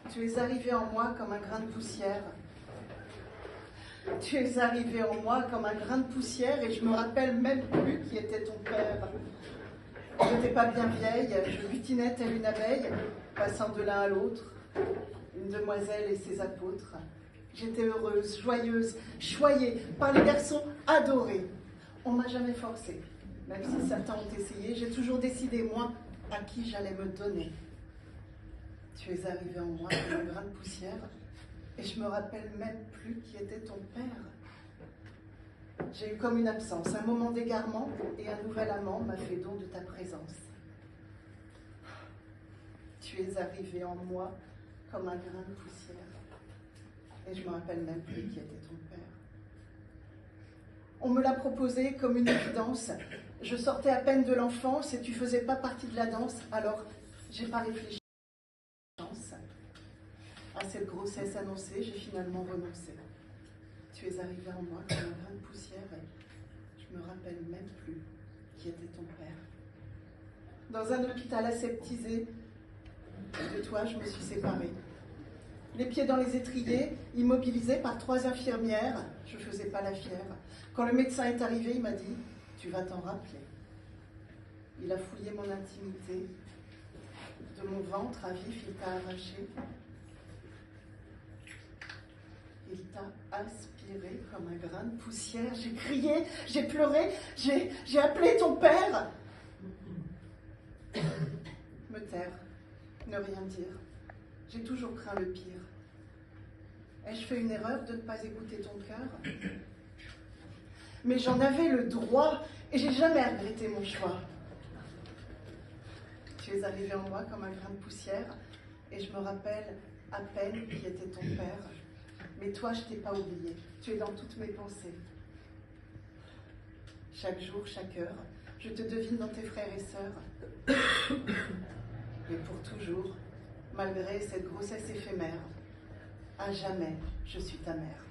Tu es arrivé en moi comme un grain de poussière. Tu es arrivé en moi comme un grain de poussière et je me rappelle même plus qui était ton père. Je n'étais pas bien vieille, je butinais telle une abeille, passant de l'un à l'autre, une demoiselle et ses apôtres. J'étais heureuse, joyeuse, choyée par les garçons adorés. On m'a jamais forcée, même si certains ont essayé, j'ai toujours décidé, moi, à qui j'allais me donner. Tu es arrivé en moi comme un grain de poussière, et je me rappelle même plus qui était ton père. J'ai eu comme une absence, un moment d'égarement, et un nouvel amant m'a fait don de ta présence. Tu es arrivé en moi comme un grain de poussière, et je me rappelle même plus qui était ton père. On me l'a proposé comme une évidence. Je sortais à peine de l'enfance et tu faisais pas partie de la danse, alors j'ai pas réfléchi. À cette grossesse annoncée, j'ai finalement renoncé. Tu es arrivé en moi comme un grain de poussière et je me rappelle même plus qui était ton père. Dans un hôpital aseptisé, de toi, je me suis séparée. Les pieds dans les étriers, immobilisée par 3 infirmières, je ne faisais pas la fière. Quand le médecin est arrivé, il m'a dit « Tu vas t'en rappeler ». Il a fouillé mon intimité. De mon ventre à vif, il t'a arraché. Il t'a aspiré comme un grain de poussière. J'ai crié, j'ai pleuré, j'ai appelé ton père. Me taire, ne rien dire. J'ai toujours craint le pire. Ai-je fait une erreur de ne pas écouter ton cœur? Mais j'en avais le droit et j'ai jamais regretté mon choix. Tu es arrivé en moi comme un grain de poussière et je me rappelle à peine qui était ton père. Mais toi, je ne t'ai pas oublié. Tu es dans toutes mes pensées. Chaque jour, chaque heure, je te devine dans tes frères et sœurs. Mais pour toujours, malgré cette grossesse éphémère, à jamais, je suis ta mère.